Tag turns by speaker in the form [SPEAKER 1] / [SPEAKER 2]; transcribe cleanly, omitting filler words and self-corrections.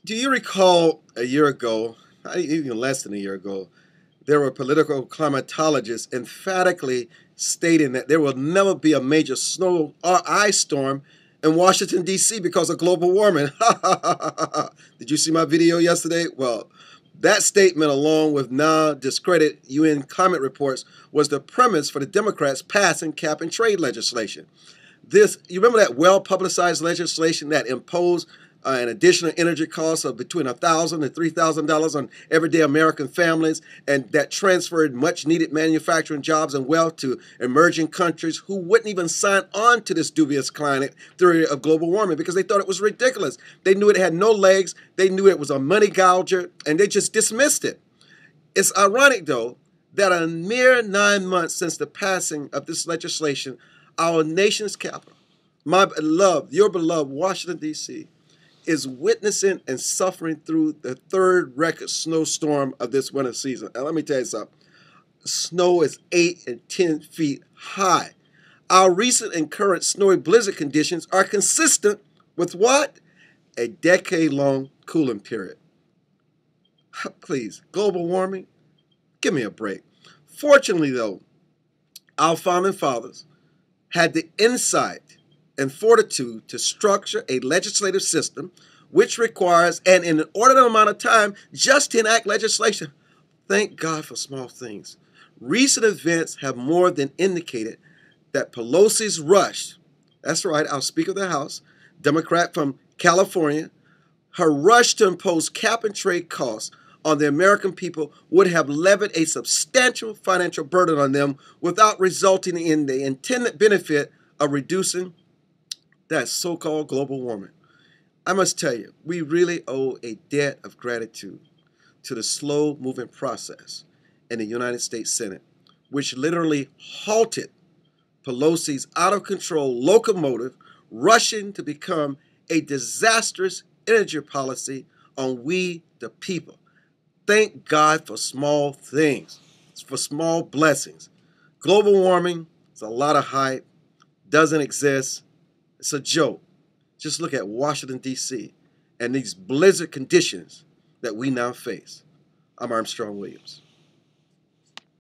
[SPEAKER 1] Do you recall a year ago, even less than a year ago, there were political climatologists emphatically stating that there will never be a major snow or ice storm in Washington, D.C. because of global warming? Did you see my video yesterday? Well, that statement, along with now discredited UN climate reports, was the premise for the Democrats passing cap and trade legislation. You remember that well-publicized legislation that imposed an additional energy cost of between $1,000 and $3,000 on everyday American families, and that transferred much-needed manufacturing jobs and wealth to emerging countries who wouldn't even sign on to this dubious climate theory of global warming because they thought it was ridiculous. They knew it had no legs. They knew it was a money gouger, and they just dismissed it. It's ironic, though, that a mere 9 months since the passing of this legislation, our nation's capital, your beloved Washington, D.C., is witnessing and suffering through the third record snowstorm of this winter season. And let me tell you something. Snow is 8 and 10 feet high. Our recent and current snowy blizzard conditions are consistent with what? A decade-long cooling period. Please, global warming? Give me a break. Fortunately, though, our founding fathers had the insight and fortitude to structure a legislative system which requires an inordinate amount of time just to enact legislation. Thank God for small things. Recent events have more than indicated that Pelosi's rush, that's right, our Speaker of the House, Democrat from California, her rush to impose cap and trade costs on the American people would have levied a substantial financial burden on them without resulting in the intended benefit of reducing that so-called global warming. I must tell you, we really owe a debt of gratitude to the slow-moving process in the United States Senate, which literally halted Pelosi's out-of-control locomotive rushing to become a disastrous energy policy on we the people. Thank God for small things, for small blessings. Global warming is a lot of hype, doesn't exist. It's a joke. Just look at Washington, D.C. and these blizzard conditions that we now face. I'm Armstrong Williams.